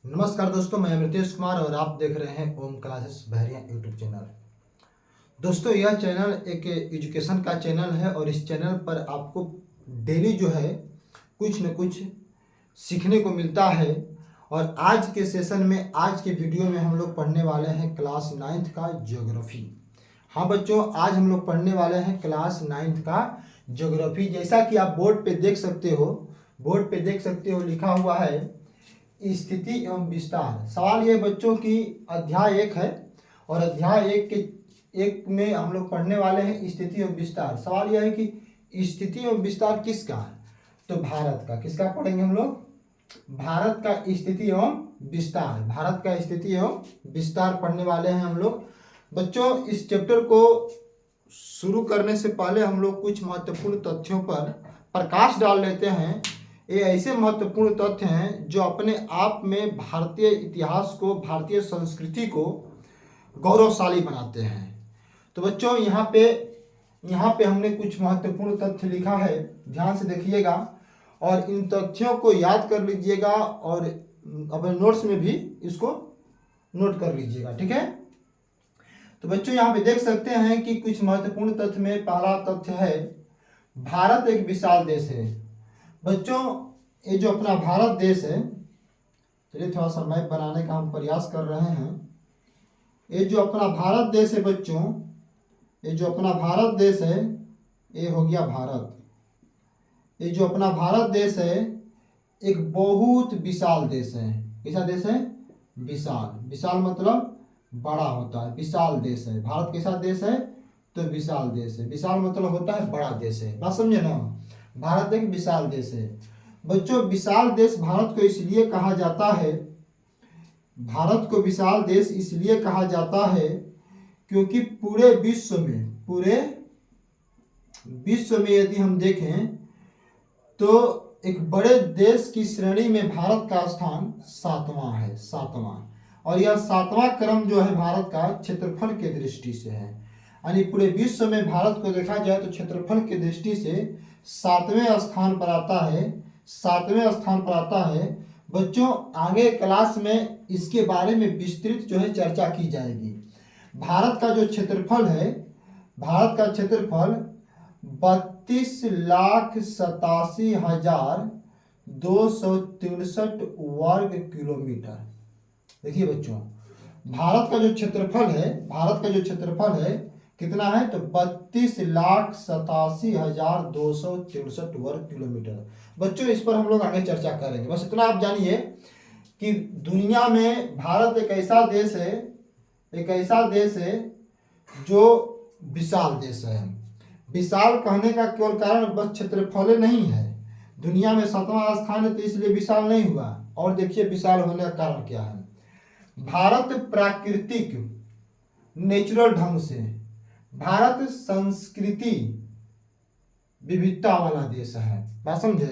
नमस्कार दोस्तों, मैं अमृतेश कुमार और आप देख रहे हैं ओम क्लासेस बहरिया यूट्यूब चैनल। दोस्तों, यह चैनल एक एजुकेशन का चैनल है और इस चैनल पर आपको डेली जो है कुछ न कुछ सीखने को मिलता है। और आज के सेशन में, आज के वीडियो में हम लोग पढ़ने वाले हैं क्लास 9th का ज्योग्राफी। हाँ बच्चों, आज हम लोग पढ़ने वाले हैं क्लास 9th का ज्योग्राफी। जैसा कि आप बोर्ड पे देख सकते हो, लिखा हुआ है स्थिति एवं विस्तार। सवाल ये बच्चों की अध्याय 1 है और अध्याय 1 के 1 में हम लोग पढ़ने वाले हैं स्थिति एवं विस्तार। सवाल यह है कि स्थिति एवं विस्तार किसका है? तो भारत का। किसका पढ़ेंगे हम लोग? भारत का स्थिति एवं विस्तार। भारत का स्थिति एवं विस्तार पढ़ने वाले हैं हम लोग। बच्चों, इस चैप्टर को शुरू करने से पहले हम लोग कुछ महत्वपूर्ण तथ्यों पर प्रकाश डाल लेते हैं। ये ऐसे महत्वपूर्ण तथ्य हैं जो अपने आप में भारतीय इतिहास को, भारतीय संस्कृति को गौरवशाली बनाते हैं। तो बच्चों, यहाँ पे हमने कुछ महत्वपूर्ण तथ्य लिखा है, ध्यान से देखिएगा और इन तथ्यों को याद कर लीजिएगा और अपने नोट्स में भी इसको नोट कर लीजिएगा, ठीक है। तो बच्चों, यहाँ पे देख सकते हैं कि कुछ महत्वपूर्ण तथ्य में पहला तथ्य है भारत एक विशाल देश है। बच्चों, ये जो अपना भारत देश है, चलिए थोड़ा सा मैप बनाने का हम प्रयास कर रहे हैं। ये जो अपना भारत देश है बच्चों, ये जो अपना भारत देश है, ये हो गया भारत। ये जो अपना भारत देश है एक बहुत विशाल देश है। कैसा देश है? विशाल। विशाल मतलब बड़ा होता है, विशाल देश है। भारत कैसा देश है? तो विशाल देश है। विशाल मतलब होता है बड़ा देश है। बात समझे ना? भारत एक विशाल देश है। बच्चों, विशाल देश भारत को इसलिए कहा जाता है, भारत को विशाल देश इसलिए कहा जाता है क्योंकि पूरे विश्व में यदि हम देखें तो एक बड़े देश की श्रेणी में भारत का स्थान 7वां है, 7वां। और यह 7वां क्रम जो है भारत का क्षेत्रफल के दृष्टि से है। यानी पूरे विश्व में भारत को देखा जाए तो क्षेत्रफल की दृष्टि से 7वें स्थान पर आता है, 7वें स्थान पर आता है। बच्चों, आगे क्लास में इसके बारे में विस्तृत जो है चर्चा की जाएगी। भारत का जो क्षेत्रफल है, भारत का क्षेत्रफल 32,87,263 वर्ग किलोमीटर। देखिए बच्चों, भारत का जो क्षेत्रफल है कितना है? तो 32,87,263 वर्ग किलोमीटर। बच्चों, इस पर हम लोग आगे चर्चा करेंगे। बस इतना आप जानिए कि दुनिया में भारत एक ऐसा देश है जो विशाल देश है। विशाल कहने का केवल कारण बस क्षेत्रफल नहीं है। दुनिया में 7वां स्थान है तो इसलिए विशाल नहीं हुआ। और देखिए विशाल होने का कारण क्या है। भारत प्राकृतिक नेचुरल ढंग से, भारत संस्कृति विविधता वाला देश है। बात समझे?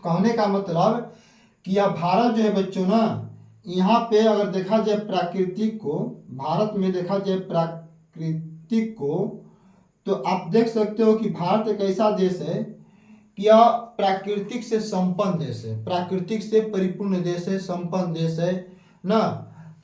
कहने का मतलब कि यह भारत जो है बच्चों ना, यहाँ पे अगर देखा जाए प्राकृतिक को, भारत में देखा जाए प्राकृतिक को, तो आप देख सकते हो कि भारत एक ऐसा देश है कि यह प्राकृतिक से संपन्न देश है, प्राकृतिक से परिपूर्ण देश है, संपन्न देश है ना।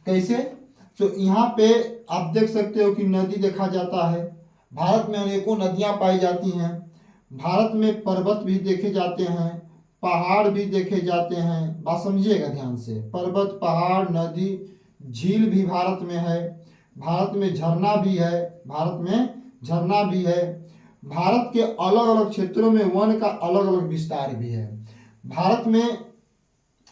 कैसे? तो यहाँ पे आप देख सकते हो कि नदी देखा जाता है। भारत में अनेकों नदियाँ पाई जाती हैं। भारत में पर्वत भी देखे जाते हैं, पहाड़ भी देखे जाते हैं। बात समझिएगा ध्यान से। पर्वत, पहाड़, नदी, झील भी भारत में है। भारत में झरना भी है। भारत के अलग अलग क्षेत्रों में वन का अलग अलग विस्तार भी है। भारत में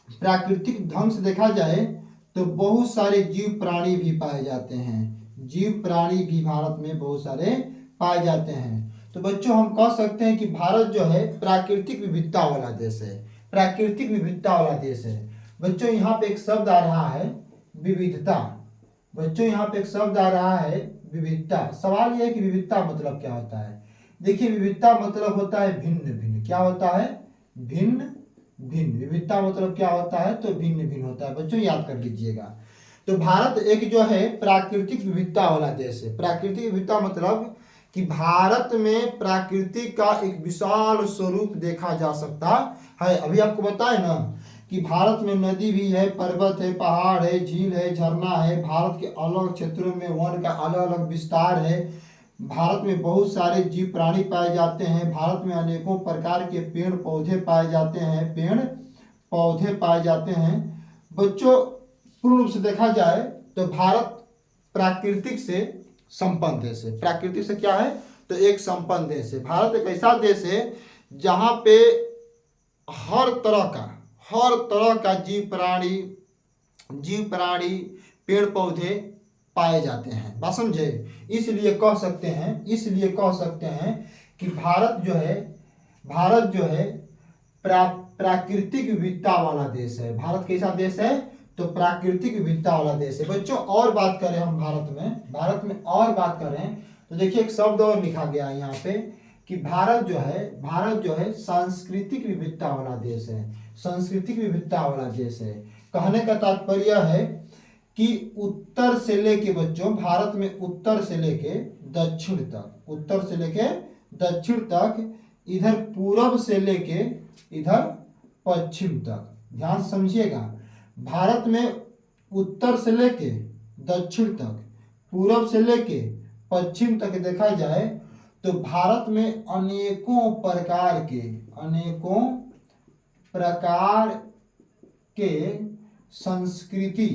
प्राकृतिक ढंग से देखा जाए तो बहुत सारे जीव प्राणी भी पाए जाते हैं। जीव प्राणी भी भारत में बहुत सारे पाए जाते हैं। तो बच्चों, हम कह सकते हैं कि भारत जो है प्राकृतिक विविधता वाला देश है, प्राकृतिक विविधता वाला देश है। बच्चों, यहाँ पे एक शब्द आ रहा है विविधता। बच्चों, यहाँ पे एक शब्द आ रहा है विविधता। सवाल यह है कि विविधता मतलब क्या होता है? देखिए, विविधता मतलब होता है भिन्न भिन्न। क्या होता है? भिन्न भिन्न। विविधता मतलब क्या होता है? तो भिन्न भिन्न होता है। बच्चों, याद कर लीजिएगा। तो भारत एक जो है प्राकृतिक विविधता वाला देश है। प्राकृतिक विविधता मतलब कि भारत में प्रकृति का एक विशाल स्वरूप देखा जा सकता है। अभी आपको बताए ना कि भारत में नदी भी है, पर्वत है, पहाड़ है, झील है, झरना है। भारत के अलग क्षेत्रों में वन का अलग अलग विस्तार है। भारत में बहुत सारे जीव प्राणी पाए जाते हैं। भारत में अनेकों प्रकार के पेड़ पौधे पाए जाते हैं, पेड़ पौधे पाए जाते हैं। बच्चों, पूर्ण रूप से देखा जाए तो भारत प्राकृतिक से संपन्न देश है। प्राकृतिक से क्या है? तो एक संपन्न देश है। भारत एक ऐसा देश है जहाँ पे हर तरह का जीव प्राणी पेड़ पौधे पाए जाते हैं। बात समझे? इसलिए कह सकते हैं कि भारत जो है प्राकृतिक विविधता वाला देश है। भारत कैसा देश है? तो प्राकृतिक विविधता वाला देश है। बच्चों, और बात करें हम भारत में और बात करें तो देखिए एक शब्द और लिखा गया है यहाँ पे कि भारत जो है सांस्कृतिक विविधता वाला देश है। सांस्कृतिक विविधता वाला देश है। कहने का तात्पर्य है कि उत्तर से लेके बच्चों, भारत में उत्तर से लेके दक्षिण तक, इधर पूरब से लेके इधर पश्चिम तक। ध्यान से समझिएगा, भारत में उत्तर से लेके दक्षिण तक, पूरब से लेके पश्चिम तक देखा जाए तो भारत में अनेकों प्रकार के संस्कृति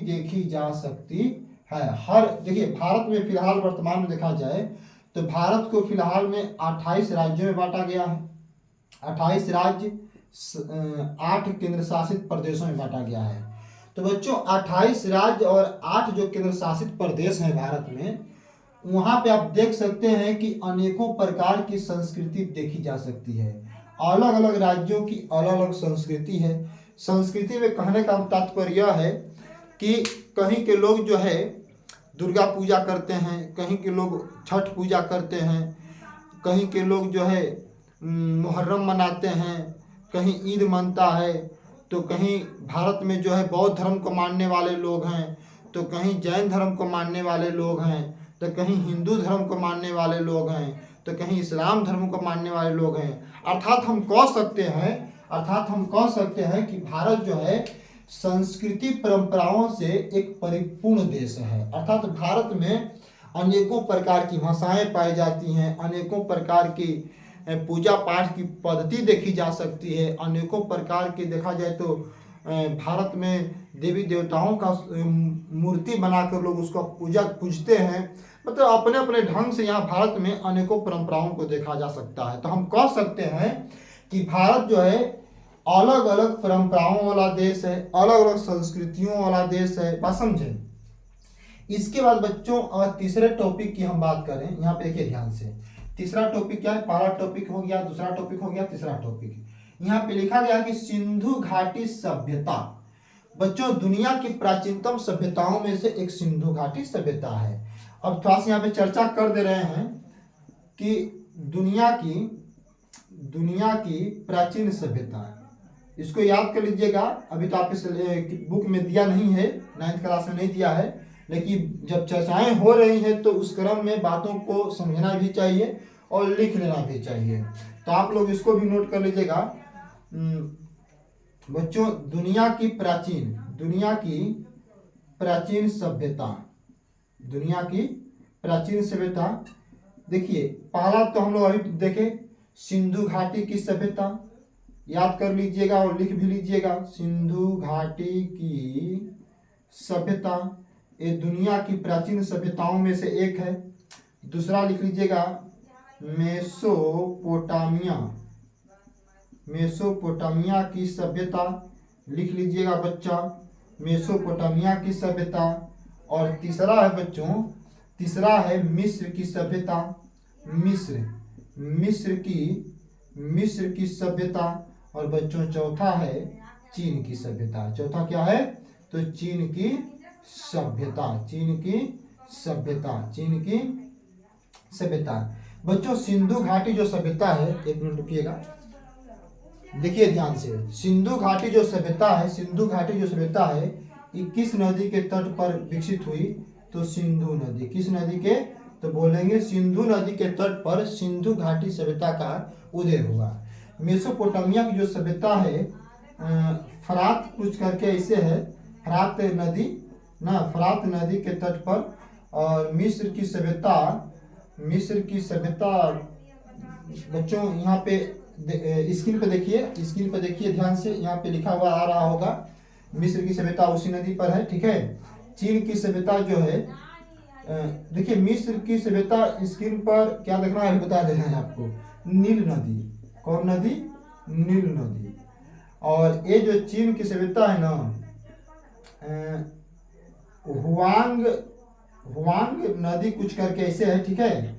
देखी जा सकती है। देखिए, भारत में फिलहाल वर्तमान में देखा जाए तो भारत को फिलहाल में 28 राज्यों में बांटा गया है। 28 राज्य, 8 केंद्र शासित प्रदेशों में बांटा गया है। तो बच्चों, 28 राज्य और 8 जो केंद्र शासित प्रदेश हैं भारत में, वहाँ पे आप देख सकते हैं कि अनेकों प्रकार की संस्कृति देखी जा सकती है। अलग अलग राज्यों की अलग अलग संस्कृति है। संस्कृति में कहने का तात्पर्य यह है कि कहीं के लोग जो है दुर्गा पूजा करते हैं, कहीं के लोग छठ पूजा करते हैं, कहीं के लोग जो है मुहर्रम मनाते हैं, कहीं ईद मनता है, तो कहीं भारत में जो है बौद्ध धर्म को मानने वाले लोग हैं, तो कहीं जैन धर्म को मानने वाले लोग हैं, तो कहीं हिंदू धर्म को मानने वाले लोग हैं, तो कहीं इस्लाम धर्म को मानने वाले लोग हैं। अर्थात हम कह सकते हैं कि भारत जो है संस्कृति परंपराओं से एक परिपूर्ण देश है। अर्थात भारत में अनेकों प्रकार की भाषाएं पाई जाती हैं, अनेकों प्रकार की पूजा पाठ की पद्धति देखी जा सकती है, अनेकों प्रकार की देखा जाए तो भारत में देवी देवताओं का मूर्ति बनाकर लोग उसको पूजते हैं। मतलब अपने अपने ढंग से यहाँ भारत में अनेकों परंपराओं को देखा जा सकता है। तो हम कह सकते हैं कि भारत जो है अलग अलग परंपराओं वाला देश है, अलग अलग संस्कृतियों वाला देश है। बात समझे? इसके बाद बच्चों, अगर तीसरे टॉपिक की हम बात करें, यहाँ पे देखिए ध्यान से, तीसरा टॉपिक क्या है? पहला टॉपिक हो गया, दूसरा टॉपिक हो गया, तीसरा टॉपिक यहाँ पे लिखा गया कि सिंधु घाटी सभ्यता। बच्चों, दुनिया की प्राचीनतम सभ्यताओं में से एक सिंधु घाटी सभ्यता है। अब थोड़ा सा यहाँ पे चर्चा कर दे रहे हैं कि दुनिया की प्राचीन सभ्यता, इसको याद कर लीजिएगा। अभी तो आपके बुक में दिया नहीं है, 9th क्लास में नहीं दिया है, लेकिन जब चर्चाएं हो रही हैं तो उस क्रम में बातों को समझना भी चाहिए और लिख लेना भी चाहिए। तो आप लोग इसको भी नोट कर लीजिएगा। बच्चों, दुनिया की प्राचीन सभ्यता, देखिए पहला तो हम लोग अभी देखें सिंधु घाटी की सभ्यता, याद कर लीजिएगा और लिख भी लीजिएगा। सिंधु घाटी की सभ्यता ये दुनिया की प्राचीन सभ्यताओं में से एक है। दूसरा लिख लीजिएगा मेसोपोटामिया की सभ्यता, लिख लीजिएगा बच्चा, मेसोपोटामिया की सभ्यता। और तीसरा है बच्चों, तीसरा है मिस्र की सभ्यता, मिस्र की सभ्यता। और बच्चों चौथा है चीन की सभ्यता। चौथा क्या है? तो चीन की सभ्यता। बच्चों, सिंधु घाटी जो सभ्यता है, एक मिनट रुकिएगा, देखिए ध्यान से। सिंधु घाटी जो सभ्यता है ये किस नदी के तट पर विकसित हुई? तो सिंधु नदी। किस नदी के? तो बोलेंगे सिंधु नदी के तट पर सिंधु घाटी सभ्यता का उदय हुआ। मेसोपोटामिया की जो सभ्यता है फरात कुछ करके ऐसे है, फरात नदी ना, फरात नदी के तट पर। और मिस्र की सभ्यता बच्चों यहाँ पे स्क्रीन पे देखिए ध्यान से, यहाँ पे लिखा हुआ आ रहा होगा। मिस्र की सभ्यता उसी नदी पर है, ठीक है। चीन की सभ्यता जो है देखिए, मिस्र की सभ्यता स्क्रीन पर क्या देखना है बता दे रहे हैं आपको, नील नदी। कौन नदी? नील नदी। और ये जो चीन की सभ्यता है ना, हुआंग नदी कुछ करके ऐसे है, ठीक है।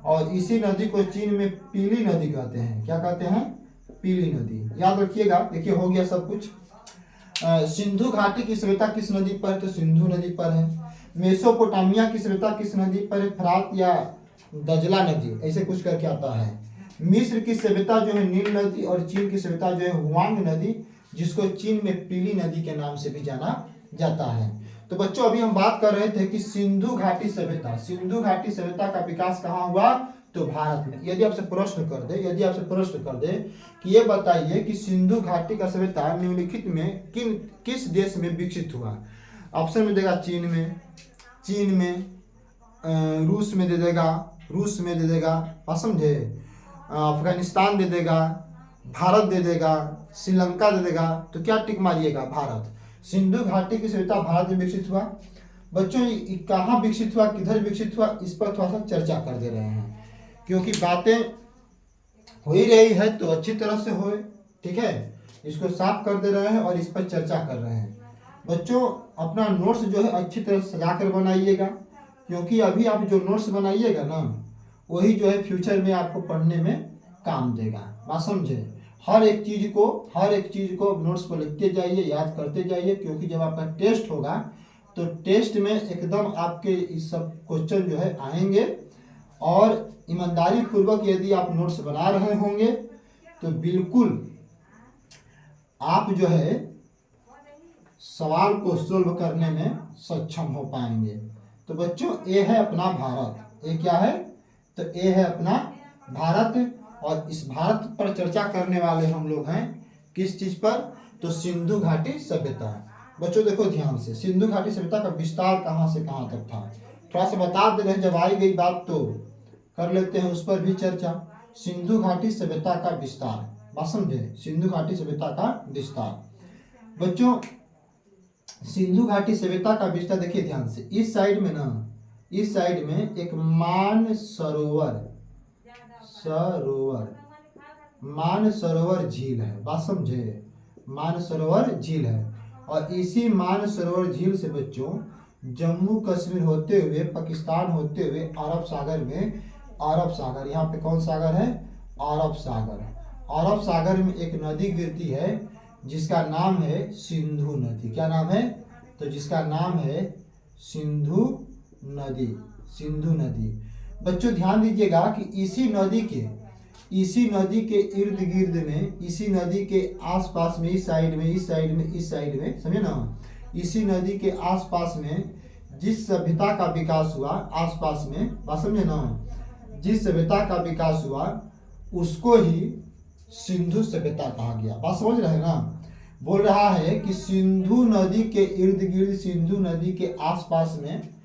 और इसी नदी को चीन में पीली नदी कहते हैं। क्या कहते हैं? पीली नदी। याद रखिएगा। देखिए हो गया सब कुछ। सिंधु घाटी की सभ्यता किस नदी पर है? तो सिंधु नदी पर है। मेसोपोटामिया की सभ्यता किस नदी पर है? फरात या दजला नदी, ऐसे कुछ करके आता है। मिस्र की सभ्यता जो है नील नदी, और चीन की सभ्यता जो है हुआंग नदी, जिसको चीन में पीली नदी के नाम से भी जाना जाता है। तो बच्चों अभी हम बात कर रहे थे कि सिंधु घाटी सभ्यता का विकास कहाँ हुआ? तो भारत में। यदि आपसे प्रश्न कर दे कि ये बताइए कि सिंधु घाटी का सभ्यता निम्नलिखित में किस देश में विकसित हुआ? ऑप्शन में देगा चीन में, रूस में दे देगा, समझे, अफगानिस्तान दे देगा, भारत दे देगा, श्रीलंका दे देगा। तो क्या टिक मारिएगा? भारत। सिंधु घाटी की सभ्यता भारत में विकसित हुआ। बच्चों कहाँ विकसित हुआ, किधर विकसित हुआ, इस पर थोड़ा सा चर्चा कर दे रहे हैं, क्योंकि बातें हो ही रही है तो अच्छी तरह से होए, ठीक है। इसको साफ कर दे रहे हैं और इस पर चर्चा कर रहे हैं। बच्चों अपना नोट्स जो है अच्छी तरह से सजा कर बनाइएगा, क्योंकि अभी आप जो नोट्स बनाइएगा ना, वही जो है फ्यूचर में आपको पढ़ने में काम देगा। बात समझे? हर एक चीज को नोट्स पर लिखते जाइए, याद करते जाइए, क्योंकि जब आपका टेस्ट होगा तो टेस्ट में एकदम आपके इस सब क्वेश्चन जो है आएंगे। और ईमानदारी पूर्वक यदि आप नोट्स बना रहे होंगे तो बिल्कुल आप जो है सवाल को सोल्व करने में सक्षम हो पाएंगे। तो बच्चों ये है अपना भारत। ये क्या है? तो ये है अपना भारत। और इस भारत पर चर्चा करने वाले हम लोग हैं किस चीज पर? तो सिंधु घाटी सभ्यता। बच्चों देखो ध्यान से, सिंधु घाटी सभ्यता का विस्तार कहाँ से कहाँ तक था, थोड़ा सा बता दे रहे हैं। जब आई गई बात तो कर लेते हैं उस पर भी चर्चा। सिंधु घाटी सभ्यता का विस्तार, बात समझे? सिंधु घाटी सभ्यता का विस्तार। बच्चों सिंधु घाटी सभ्यता का विस्तार देखिए ध्यान से। इस साइड में एक मानसरोवर झील है, बात समझे? मानसरोवर झील है। और इसी मानसरोवर झील से बच्चों जम्मू कश्मीर होते हुए, पाकिस्तान होते हुए अरब सागर, यहाँ पे कौन सागर है? अरब सागर में एक नदी गिरती है जिसका नाम है सिंधु नदी। क्या नाम है? तो जिसका नाम है सिंधु नदी। बच्चों ध्यान दीजिएगा कि इसी नदी के इर्द गिर्द में, इसी नदी के आसपास में, इस साइड में, समझे ना, इसी नदी के आसपास में जिस सभ्यता का विकास हुआ, आसपास में, बात समझे ना, जिस सभ्यता का विकास हुआ उसको ही सिंधु सभ्यता कहा गया। बात समझ रहे हैं ना? बोल रहा है कि सिंधु नदी के इर्द गिर्द, सिंधु नदी के आसपास में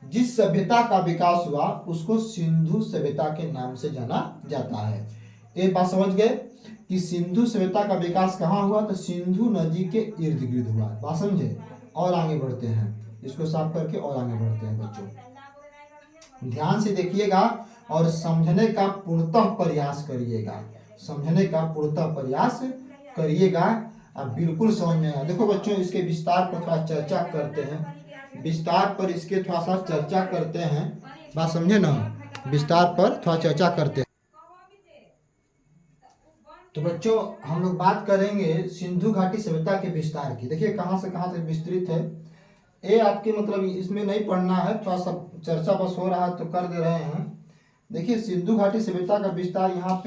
जिस सभ्यता का विकास हुआ उसको सिंधु सभ्यता के नाम से जाना जाता है। एक बात समझ गए कि सिंधु सभ्यता का विकास कहाँ हुआ? तो सिंधु नदी के इर्द गिर्द हुआ। बात समझे? और आगे बढ़ते हैं, इसको साफ करके और आगे बढ़ते हैं। बच्चों ध्यान से देखिएगा और समझने का पूर्णतः प्रयास करिएगा। अब बिल्कुल समझ में आया। देखो बच्चों इसके विस्तार पर थोड़ा चर्चा करते हैं, बात समझे ना? विस्तार पर थोड़ा चर्चा करते हैं। तो बच्चों हम लोग बात करेंगे सिंधु घाटी सभ्यता के विस्तार की। देखिए कहाँ से कहाँ तक विस्तृत है। ये आपके मतलब इसमें नहीं पढ़ना है, थोड़ा सा चर्चा बस हो रहा है तो कर दे रहे हैं। देखिए सिंधु घाटी सभ्यता का विस्तार यहाँ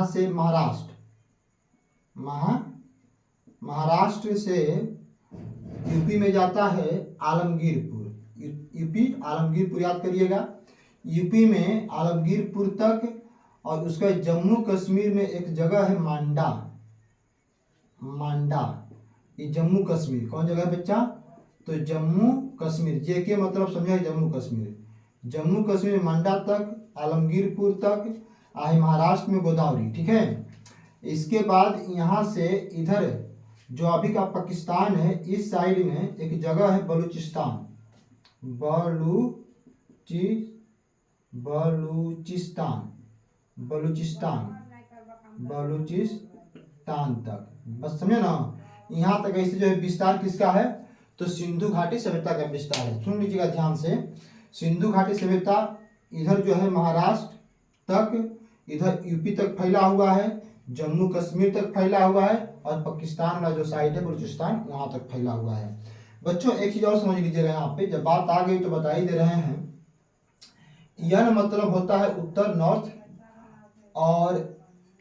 से महाराष्ट्र से यूपी में जाता है आलमगीरपुर। यूपी आलमगीरपुर याद करिएगा। यूपी में आलमगीरपुर तक, और उसके बाद जम्मू कश्मीर में एक जगह है मांडा, मांडा, ये जम्मू कश्मीर कौन जगह है बच्चा? तो जम्मू कश्मीर, जे के मतलब समझा जम्मू कश्मीर, जम्मू कश्मीर मांडा तक, आलमगीरपुर तक आहे महाराष्ट्र में गोदावरी, ठीक है। इसके बाद यहाँ से इधर जो अभी का पाकिस्तान है, इस साइड में एक जगह है बलूचिस्तान, बलूचिस्तान, बलूचिस्तान तक, बस समझे ना। यहाँ तक ऐसे जो है विस्तार किसका है? तो सिंधु घाटी सभ्यता का विस्तार है। सुन लीजिएगा ध्यान से, सिंधु घाटी सभ्यता इधर जो है महाराष्ट्र तक, इधर यूपी तक फैला हुआ है, जम्मू कश्मीर तक फैला हुआ है, और पाकिस्तान वाला जो साइड है बलूचिस्तान वहां तक फैला हुआ है। बच्चों एक चीज और समझ लीजिएगा, यहाँ पे जब बात आ गई तो बता ही दे रहे हैं। यन मतलब होता है उत्तर, नॉर्थ, और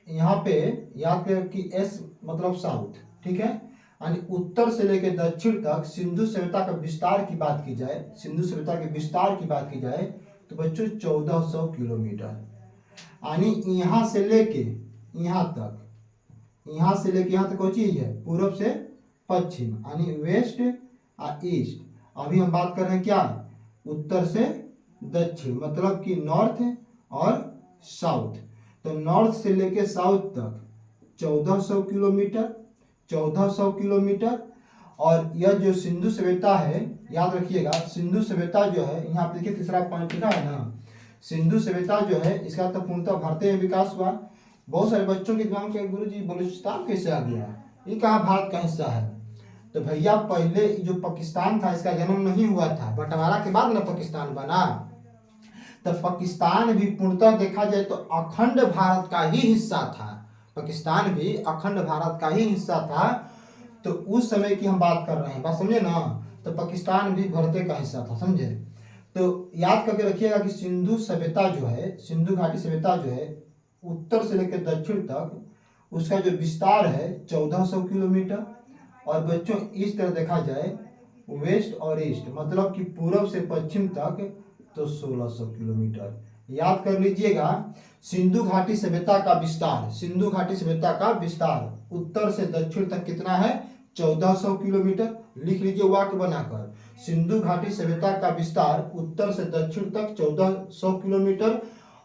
यहाँ पे याद करें कि एस मतलब साउथ, ठीक है। यानी उत्तर से लेकर दक्षिण तक सिंधु सभ्यता का विस्तार की बात की जाए, सिंधु सभ्यता के विस्तार की बात की जाए तो बच्चों 1400 किलोमीटर, यानी यहाँ से लेके यहाँ तक, यहाँ से लेके यहाँ तक कोई चीज है पूर्व से पश्चिम, यानी वेस्ट और ईस्ट। अभी हम बात कर रहे हैं क्या? उत्तर से दक्षिण, मतलब कि नॉर्थ और साउथ। तो नॉर्थ से लेके साउथ तक 1400 किलोमीटर, 1400 किलोमीटर। और यह जो सिंधु सभ्यता है, याद रखिएगा सिंधु सभ्यता जो है, यहाँ पे देखिए तीसरा पॉइंट लिखा है ना, सिंधु सभ्यता जो है इसका तो पूर्णतः भारत में विकास हुआ। बहुत सारे बच्चों के दिमाग में गुरु जी बलूचिस्तान कैसे आ गया, ये कहाँ भारत का हिस्सा है? तो भैया पहले जो पाकिस्तान था इसका जन्म नहीं हुआ था, बंटवारा के बाद ना पाकिस्तान बना। तो पाकिस्तान भी पूर्णतः देखा जाए तो अखंड भारत का ही हिस्सा था, पाकिस्तान भी अखंड भारत का ही हिस्सा था। तो उस समय की हम बात कर रहे हैं, बात समझे ना। तो पाकिस्तान भी भारत का हिस्सा था, समझे। तो याद करके रखिएगा कि सिंधु सभ्यता जो है, सिंधु घाटी सभ्यता जो है उत्तर से लेकर दक्षिण तक उसका जो विस्तार है 1400 किलोमीटर। और बच्चों इस तरह देखा जाए वेस्ट और ईस्ट, मतलब कि पूर्व से पश्चिम तक तो 1600 किलोमीटर। याद कर लीजिएगा सिंधु घाटी सभ्यता का विस्तार, सिंधु घाटी सभ्यता का विस्तार उत्तर से दक्षिण तक कितना है? 1400 किलोमीटर। लिख लीजिए वाक्य बनाकर, सिंधु घाटी सभ्यता का विस्तार उत्तर से दक्षिण तक 1400 किलोमीटर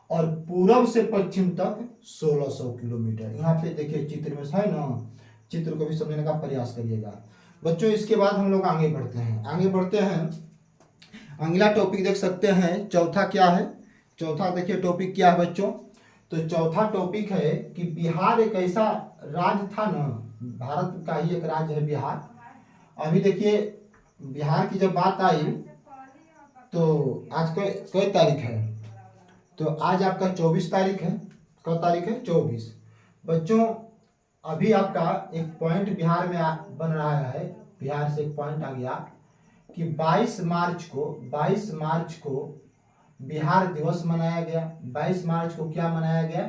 और पूर्व से पश्चिम तक 1600 किलोमीटर। यहाँ पे देखिए चित्र में है ना, चित्र को भी समझने का प्रयास करिएगा बच्चों। इसके बाद हम लोग आगे बढ़ते हैं, अगला टॉपिक देख सकते हैं। चौथा क्या है? चौथा देखिए टॉपिक क्या है बच्चों? तो चौथा टॉपिक है कि बिहार एक ऐसा राज्य था ना, भारत का ही एक राज्य है बिहार। अभी देखिए बिहार की जब बात आई तो आज कई तारीख है? तो आज आपका 24 तारीख है। कब तारीख है? 24। बच्चों अभी आपका एक पॉइंट बिहार में बन रहा है, बिहार से एक पॉइंट आ गया कि 22 मार्च को बिहार दिवस मनाया गया। 22 मार्च को क्या मनाया गया?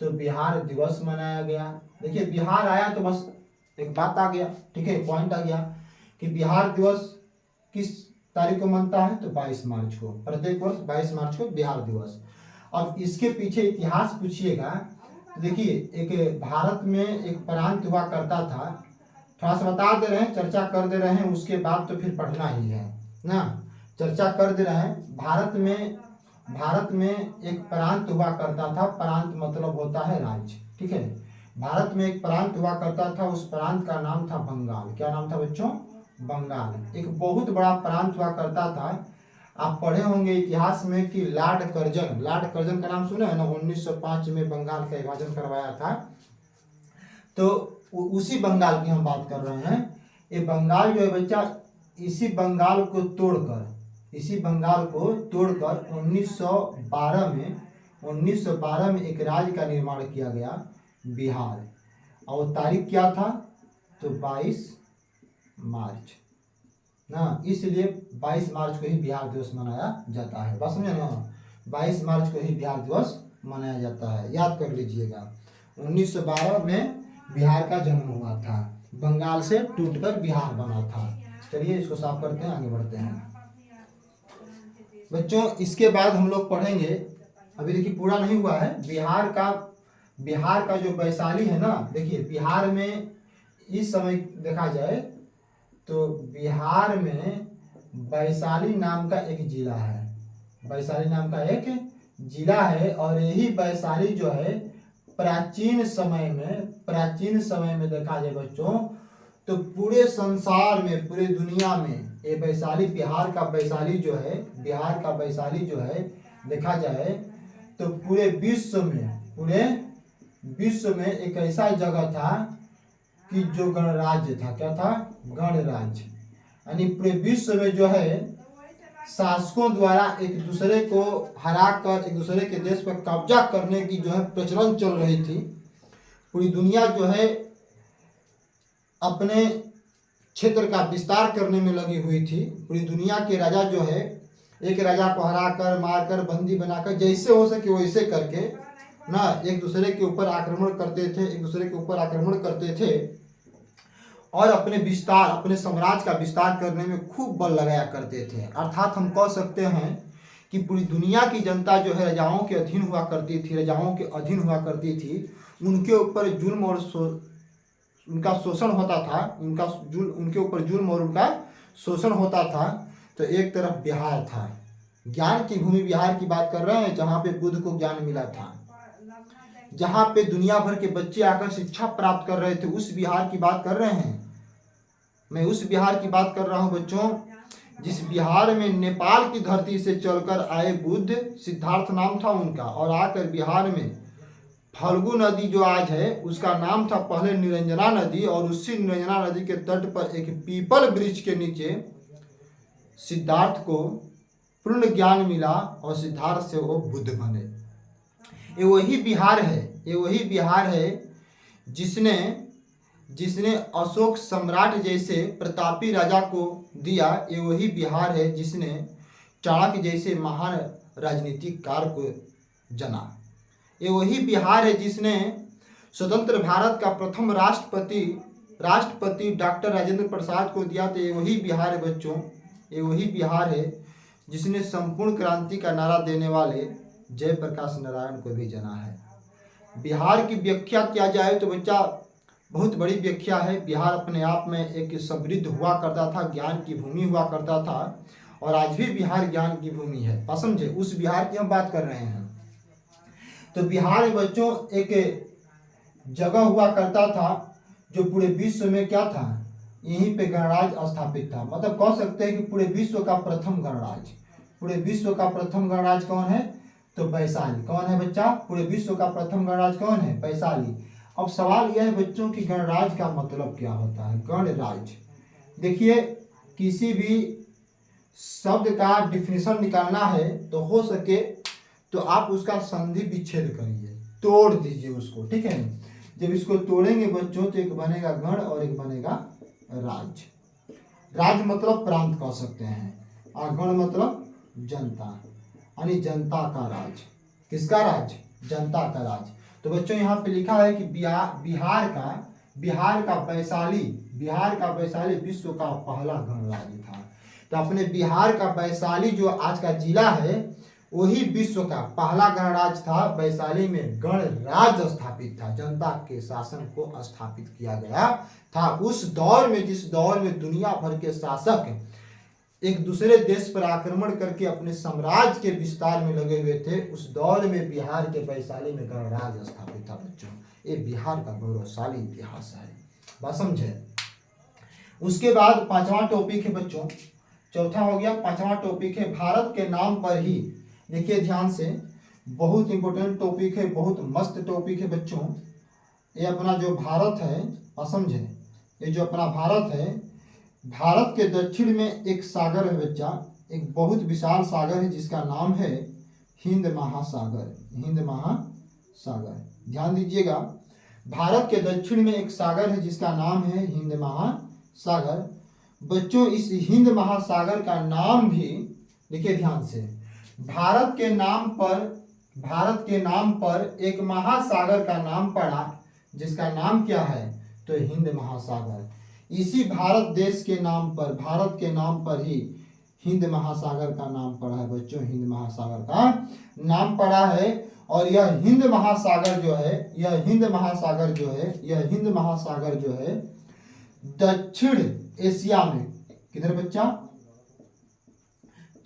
तो बिहार दिवस मनाया गया। देखिए बिहार आया तो बस एक बात आ गया, ठीक है, पॉइंट आ गया कि बिहार दिवस किस तारीख को मनता है? तो 22 मार्च को, प्रत्येक वर्ष 22 मार्च को बिहार दिवस। अब इसके पीछे इतिहास पूछिएगा तो देखिए एक भारत में एक प्रांत हुआ करता था, थोड़ा सा बता दे रहे हैं, चर्चा कर दे रहे हैं, उसके बाद तो फिर पढ़ना ही है ना, चर्चा कर दे रहे हैं। भारत में एक प्रांत हुआ करता था, प्रांत मतलब होता है राज्य, ठीक है। भारत में एक प्रांत हुआ करता था, उस प्रांत का नाम था बंगाल। क्या नाम था बच्चों? बंगाल। एक बहुत बड़ा प्रांत हुआ करता था। आप पढ़े होंगे इतिहास में कि लॉर्ड कर्जन का नाम सुने हैं ना, 1905 में बंगाल का विभाजन करवाया था। तो उसी बंगाल की हम बात कर रहे हैं। ये बंगाल जो है बच्चा, इसी बंगाल को तोड़कर 1912 में एक राज्य का निर्माण किया गया, बिहार। और तारीख क्या था? तो 22 मार्च ना, इसलिए 22 मार्च को ही बिहार दिवस मनाया जाता है। बात समझे ना, 22 मार्च को ही बिहार दिवस मनाया जाता है, याद कर लीजिएगा। 1912 में बिहार का जन्म हुआ था, बंगाल से टूटकर बिहार बना था। चलिए इसको साफ करते हैं, आगे बढ़ते हैं बच्चों। इसके बाद हम लोग पढ़ेंगे अभी देखिए पूरा नहीं हुआ है। बिहार का जो वैशाली है ना, देखिए बिहार में इस समय देखा जाए तो बिहार में वैशाली नाम का एक जिला है। वैशाली नाम का एक जिला है और यही वैशाली जो है प्राचीन समय में देखा जाए बच्चों तो पूरे संसार में, पूरे दुनिया में ये वैशाली, बिहार का वैशाली जो है देखा जाए तो पूरे विश्व में एक ऐसा जगह था कि जो गणराज्य था। क्या था? गणराज्य। यानी पूरे विश्व में जो है शासकों द्वारा एक दूसरे को हराकर एक दूसरे के देश पर कब्जा करने की जो है प्रचलन चल रही थी। पूरी दुनिया जो है अपने क्षेत्र का विस्तार करने में लगी हुई थी। पूरी दुनिया के राजा जो है एक राजा को हराकर, मारकर, बंदी बनाकर, जैसे हो सके वैसे करके ना एक दूसरे के ऊपर आक्रमण करते थे और अपने साम्राज्य का विस्तार करने में खूब बल लगाया करते थे। अर्थात हम कह सकते हैं कि पूरी दुनिया की जनता जो है राजाओं के अधीन हुआ करती थी। उनके ऊपर जुल्म और उनका शोषण होता था। उनके ऊपर जुल्म और उनका शोषण होता था। तो एक तरफ बिहार था, ज्ञान की भूमि बिहार की बात कर रहे हैं, जहाँ पे बुद्ध को ज्ञान मिला था, जहाँ पे दुनिया भर के बच्चे आकर शिक्षा प्राप्त कर रहे थे, उस बिहार की बात कर रहे हैं। मैं उस बिहार की बात कर रहा हूँ बच्चों, जिस बिहार में नेपाल की धरती से चलकर आए बुद्ध, सिद्धार्थ नाम था उनका, और आकर बिहार में फल्गु नदी जो आज है उसका नाम था पहले निरंजना नदी, और उसी निरंजना नदी के तट पर एक पीपल वृक्ष के नीचे सिद्धार्थ को पूर्ण ज्ञान मिला और सिद्धार्थ से वो बुद्ध बने। ये वही बिहार है जिसने अशोक सम्राट जैसे प्रतापी राजा को दिया। ये वही बिहार है जिसने चाणक्य जैसे महान राजनीतिकार को जना। ये वही बिहार है जिसने स्वतंत्र भारत का प्रथम राष्ट्रपति डॉक्टर राजेंद्र प्रसाद को दिया। तो ये वही बिहार है बच्चों, ये वही बिहार है जिसने संपूर्ण क्रांति का नारा देने वाले जयप्रकाश नारायण को भी जना है। बिहार की व्याख्या किया जाए तो बच्चा बहुत बड़ी व्याख्या है। बिहार अपने आप में एक समृद्ध हुआ करता था, ज्ञान की भूमि हुआ करता था, और आज भी बिहार ज्ञान की भूमि है। समझे? उस बिहार की हम बात कर रहे हैं। तो बिहार में बच्चों एक जगह हुआ करता था जो पूरे विश्व में क्या था, यहीं पे गणराज्य स्थापित था। मतलब कह सकते हैं कि पूरे विश्व का प्रथम गणराज्य कौन है? तो वैशाली। कौन है बच्चा? पूरे विश्व का प्रथम गणराज्य कौन है? वैशाली। अब सवाल यह है बच्चों कि गणराज्य का मतलब क्या होता है? गणराज्य, देखिए किसी भी शब्द का डिफिनेशन निकालना है तो हो सके तो आप उसका संधि विच्छेद करिए, तोड़ दीजिए उसको, ठीक है। जब इसको तोड़ेंगे बच्चों तो एक बनेगा गण और एक बनेगा राज्य। राज्य मतलब प्रांत कह सकते हैं, और गण मतलब जनता, यानी जनता का राज। किसका राज? जनता का राज। तो बच्चों यहाँ पे लिखा है कि बिहार का वैशाली विश्व का पहला गणराज्य था। तो अपने बिहार का वैशाली जो आज का जिला है वही विश्व का पहला गणराज्य था। वैशाली में गणराज्य स्थापित था, जनता के शासन को स्थापित किया गया था। उस दौर में, जिस दौर में दुनिया भर के शासक एक दूसरे देश पर आक्रमण करके अपने साम्राज्य के विस्तार में लगे हुए थे, उस दौर में बिहार के वैशाली में गणराज्य स्थापित था। बच्चों ये बिहार का गौरवशाली इतिहास है, बात समझे। उसके बाद पांचवा टॉपिक है बच्चों, चौथा हो गया, पांचवा टॉपिक है भारत के नाम पर ही। देखिए ध्यान से, बहुत इंपॉर्टेंट टॉपिक है, बहुत मस्त टॉपिक है बच्चों। ये अपना जो भारत है, समझे, ये जो अपना भारत है, भारत के दक्षिण में एक सागर है बच्चा, एक बहुत विशाल सागर है जिसका नाम है हिंद महासागर। ध्यान दीजिएगा, भारत के दक्षिण में एक सागर है जिसका नाम है हिंद महासागर। बच्चों इस हिंद महासागर का नाम भी, देखिए ध्यान से, भारत के नाम पर एक महासागर का नाम पड़ा जिसका नाम क्या है? तो हिंद महासागर। इसी भारत के नाम पर ही हिंद महासागर का नाम पड़ा है बच्चों, हिंद महासागर का नाम पड़ा है। और यह हिंद महासागर जो है, यह हिंद महासागर जो है, यह हिंद महासागर जो है दक्षिण एशिया में, किधर बच्चा,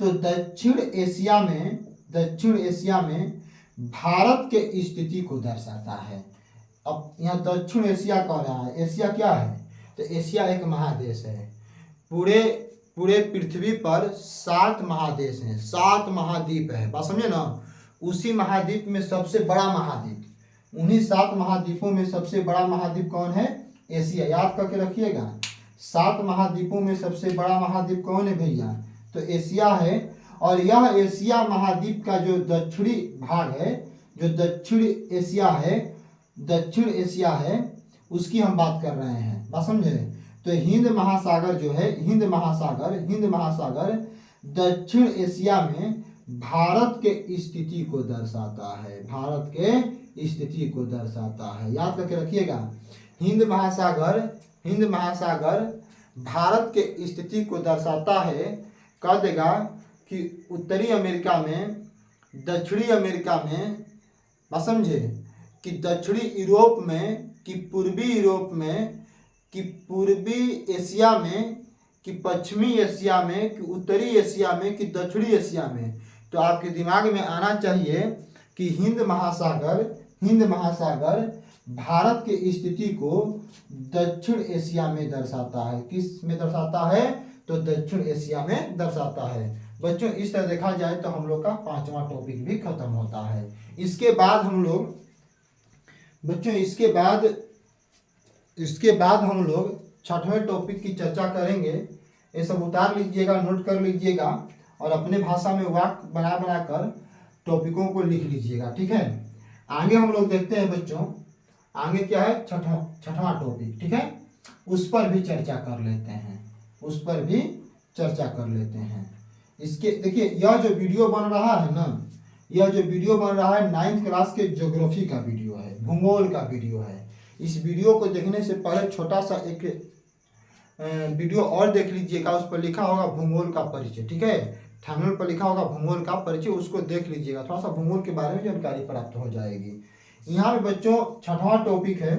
तो दक्षिण एशिया में, दक्षिण एशिया में भारत के स्थिति को दर्शाता है। अब यहाँ दक्षिण एशिया कह रहा है, एशिया क्या है, तो एशिया एक महादेश है। पूरे पूरे पृथ्वी पर 7 महादेश हैं, 7 महाद्वीप है, बात समझे ना। उसी महाद्वीप में सबसे बड़ा महाद्वीप, उन्हीं 7 महाद्वीपों में सबसे बड़ा महाद्वीप कौन है, एशिया, याद करके रखिएगा। 7 महाद्वीपों में सबसे बड़ा महाद्वीप कौन है भैया, तो एशिया है। और यह एशिया महाद्वीप का जो दक्षिणी भाग है, जो दक्षिण एशिया है, दक्षिण एशिया है, उसकी हम बात कर रहे हैं, बात समझे। तो हिंद महासागर जो है, हिंद महासागर, हिंद महासागर दक्षिण एशिया में भारत के स्थिति को दर्शाता है, भारत के स्थिति को दर्शाता है, याद करके रखिएगा। हिंद महासागर, हिंद महासागर भारत के स्थिति को दर्शाता है। कह देगा कि उत्तरी अमेरिका में, दक्षिणी अमेरिका में, बात समझे, कि दक्षिणी यूरोप में, कि पूर्वी यूरोप में, कि पूर्वी एशिया में, कि पश्चिमी एशिया में, कि उत्तरी एशिया में, कि दक्षिणी एशिया में। तो आपके दिमाग में आना चाहिए कि हिंद महासागर, हिंद महासागर भारत की स्थिति को दक्षिण एशिया में दर्शाता है। किस में दर्शाता है, तो दक्षिण एशिया में दर्शाता है। बच्चों इस तरह देखा जाए तो हम लोग का 5वां टॉपिक भी खत्म होता है। इसके बाद हम लोग बच्चों, इसके बाद हम लोग 6वें टॉपिक की चर्चा करेंगे। ये सब उतार लीजिएगा, नोट कर लीजिएगा और अपने भाषा में वाक्य बना कर टॉपिकों को लिख लीजिएगा, ठीक है। आगे हम लोग देखते हैं बच्चों, आगे क्या है, छठवां टॉपिक, ठीक है, उस पर भी चर्चा कर लेते हैं, उस पर भी चर्चा कर लेते हैं। इसके देखिए, यह जो वीडियो बन रहा है ना, यह जो वीडियो बन रहा है 9th क्लास के ज्योग्राफी का वीडियो है, भूगोल का वीडियो है। इस वीडियो को देखने से पहले छोटा सा एक वीडियो और देख लीजिएगा, उस पर लिखा होगा भूगोल का परिचय, ठीक है, थंबनेल पर लिखा होगा भूगोल का परिचय, उसको देख लीजिएगा, थोड़ा सा भूगोल के बारे में जानकारी प्राप्त हो जाएगी। यहाँ पे बच्चों 6वां टॉपिक है,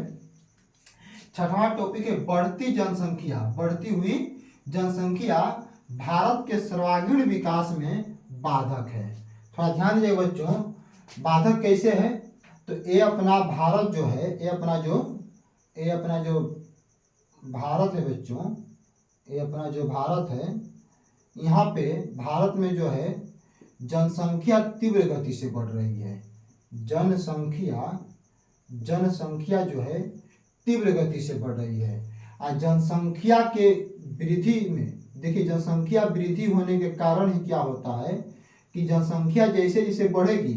6वां टॉपिक है बढ़ती जनसंख्या, बढ़ती हुई जनसंख्या भारत के सर्वांगीण विकास में बाधक है। थोड़ा ध्यान दीजिए बच्चों, बाधक कैसे है, तो ये अपना भारत जो है, ये अपना जो भारत है बच्चों, ये अपना जो भारत है, यहाँ पे भारत में जो है जनसंख्या तीव्र गति से बढ़ रही है। जनसंख्या जो है तीव्र गति से बढ़ रही है। और जनसंख्या के वृद्धि में देखिए, जनसंख्या वृद्धि होने के कारण ही क्या होता है कि जनसंख्या जैसे जैसे बढ़ेगी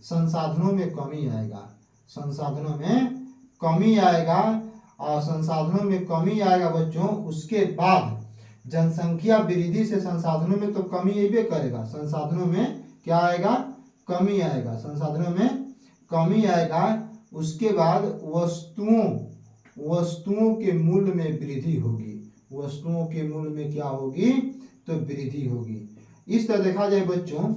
संसाधनों में कमी आएगा, संसाधनों में कमी आएगा, और संसाधनों में कमी आएगा बच्चों। उसके बाद जनसंख्या वृद्धि से संसाधनों में तो कमी ये करेगा, संसाधनों में क्या आएगा, कमी आएगा, संसाधनों में कमी आएगा। उसके बाद वस्तुओं के मूल्य में वृद्धि होगी, वस्तुओं के मूल्य में क्या होगी, तो वृद्धि होगी। इस तरह देखा जाए बच्चों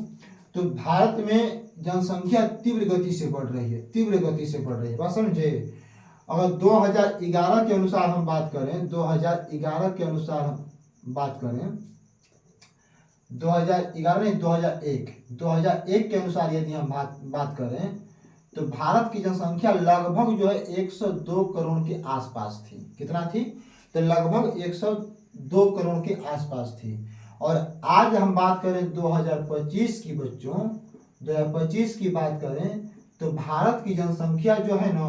तो भारत में जनसंख्या तीव्र गति से बढ़ रही है, तीव्र गति से बढ़ रही है, बात समझे। अगर 2011 के अनुसार हम बात करें, 2011 के अनुसार हम बात करें, 2011 नहीं 2001 के अनुसार यदि हम बात करें तो भारत की जनसंख्या लगभग जो है 102 करोड़ के आसपास थी। कितना थी, तो लगभग 102 करोड़ के आसपास थी। और आज हम बात करें 2025 की बच्चों, 2025 की बात करें तो भारत की जनसंख्या जो है ना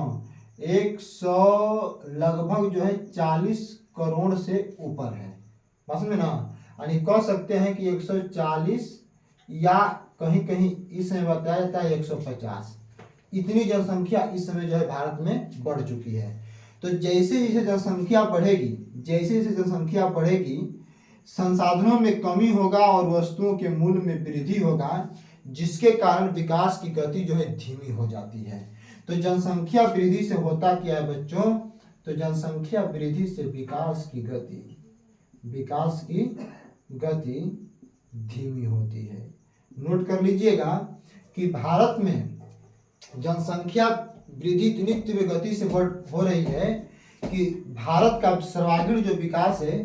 100 लगभग जो है 40 करोड़ से ऊपर है, समझ में ना। यानी कह सकते हैं कि 140 या कहीं कहीं इस समय बताया जाता है 150, इतनी जनसंख्या इस समय जो है भारत में बढ़ चुकी है। तो जैसे जैसे जनसंख्या बढ़ेगी, जैसे जैसे जनसंख्या बढ़ेगी, संसाधनों में कमी होगा और वस्तुओं के मूल्य में वृद्धि होगा, जिसके कारण विकास की गति जो है धीमी हो जाती है। तो जनसंख्या वृद्धि से होता क्या है बच्चों, तो जनसंख्या वृद्धि से विकास की गति धीमी होती है। नोट कर लीजिएगा कि भारत में जनसंख्या वृद्धि इतनी तीव्र गति से हो रही है कि भारत का सर्वांगीण जो विकास है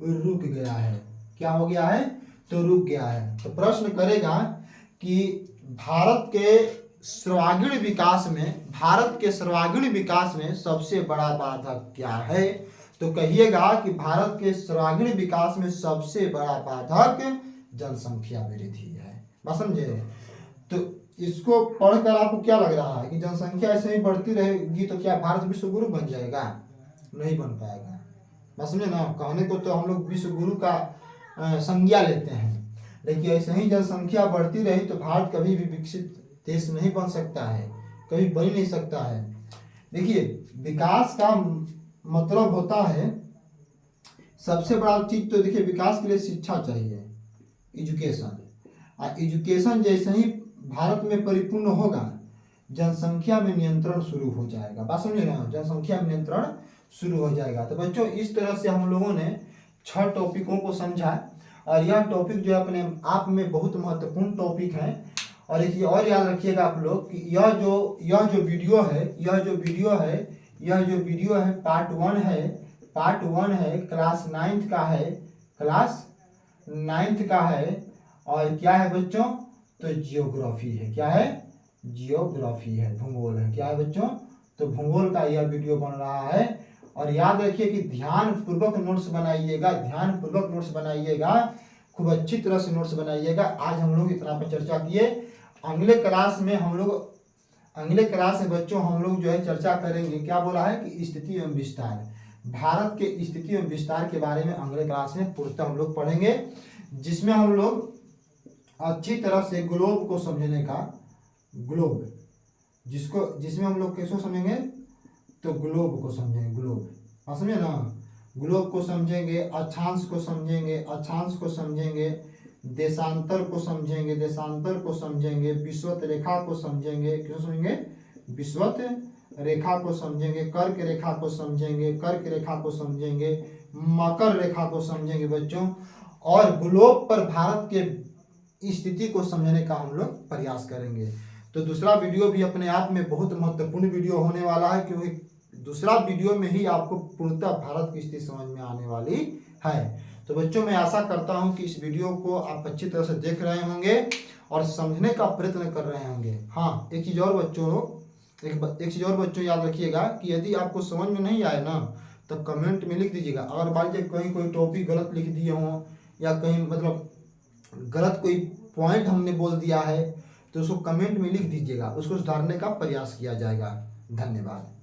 वो रुक गया है। क्या हो गया है? तो रुक गया है। तो प्रश्न करेगा कि भारत के सर्वांगीण विकास में सबसे बड़ा बाधक क्या है? तो कहिएगा कि भारत के सर्वांगीण विकास में सबसे बड़ा बाधक जनसंख्या वृद्धि है। बात समझे? तो इसको पढ़कर आपको क्या लग रहा है कि जनसंख्या ऐसे ही बढ़ती रहेगी तो क्या भारत विश्व गुरु बन जाएगा? नहीं बन पाएगा। बात समझे ना? कहने को तो हम लोग विश्व गुरु का संज्ञा लेते हैं, लेकिन ऐसे ही जनसंख्या बढ़ती रही तो भारत कभी भी विकसित देश नहीं बन सकता है, कभी बन नहीं सकता है। देखिए, विकास का मतलब होता है, सबसे बड़ा चीज तो देखिए विकास के लिए शिक्षा चाहिए, एजुकेशन। और एजुकेशन जैसे ही भारत में परिपूर्ण होगा, जनसंख्या में नियंत्रण शुरू हो जाएगा। बात समझे ना? जनसंख्या में नियंत्रण शुरू हो जाएगा। तो बच्चों, इस तरह से हम लोगों ने 6 टॉपिकों को समझा, और यह टॉपिक जो है अपने आप में बहुत महत्वपूर्ण टॉपिक है। और एक और याद रखिएगा आप लोग कि यह जो वीडियो है पार्ट 1 है, क्लास 9th का है। और क्या है बच्चों? तो जियोग्राफी है। क्या है? जियोग्राफी है, भूगोल है। क्या है बच्चों? तो भूगोल का यह वीडियो बन रहा है। और याद रखिए कि ध्यानपूर्वक नोट्स बनाइएगा, खूब अच्छी तरह से नोट्स बनाइएगा। आज हम लोग इतना पर चर्चा किए। अगले क्लास में बच्चों हम लोग जो है चर्चा करेंगे, क्या बोला है कि स्थिति एवं विस्तार, भारत के स्थिति एवं विस्तार के बारे में अगले क्लास में पूर्णतः हम लोग पढ़ेंगे, जिसमें हम लोग अच्छी तरह से ग्लोब को समझने का, जिसमें हम लोग कैसे समझेंगे? तो ग्लोब को समझेंगे। ग्लोब समझे ना? ग्लोब को समझेंगे, अक्षांश को समझेंगे, देशांतर को समझेंगे, विषुवत रेखा को समझेंगे। क्यों समझेंगे? विषुवत रेखा को समझेंगे, कर्क रेखा को समझेंगे, मकर रेखा को समझेंगे बच्चों। और ग्लोब पर भारत के स्थिति को समझने का हम लोग प्रयास करेंगे। तो दूसरा वीडियो भी अपने आप में बहुत महत्वपूर्ण वीडियो होने वाला है, क्योंकि दूसरा वीडियो में ही आपको पूर्णतः भारत की स्थिति समझ में आने वाली है। तो बच्चों, मैं आशा करता हूं कि इस वीडियो को आप अच्छी तरह से देख रहे होंगे और समझने का प्रयत्न कर रहे होंगे। हाँ, एक चीज़ और बच्चों याद रखिएगा कि यदि आपको समझ में नहीं आए ना, तो कमेंट में लिख दीजिएगा। अगर मान लीजिए कहीं कोई टॉपिक गलत लिख दिए हों, या कहीं मतलब गलत कोई पॉइंट हमने बोल दिया है, तो उसको कमेंट में लिख दीजिएगा, उसको सुधारने का प्रयास किया जाएगा। धन्यवाद।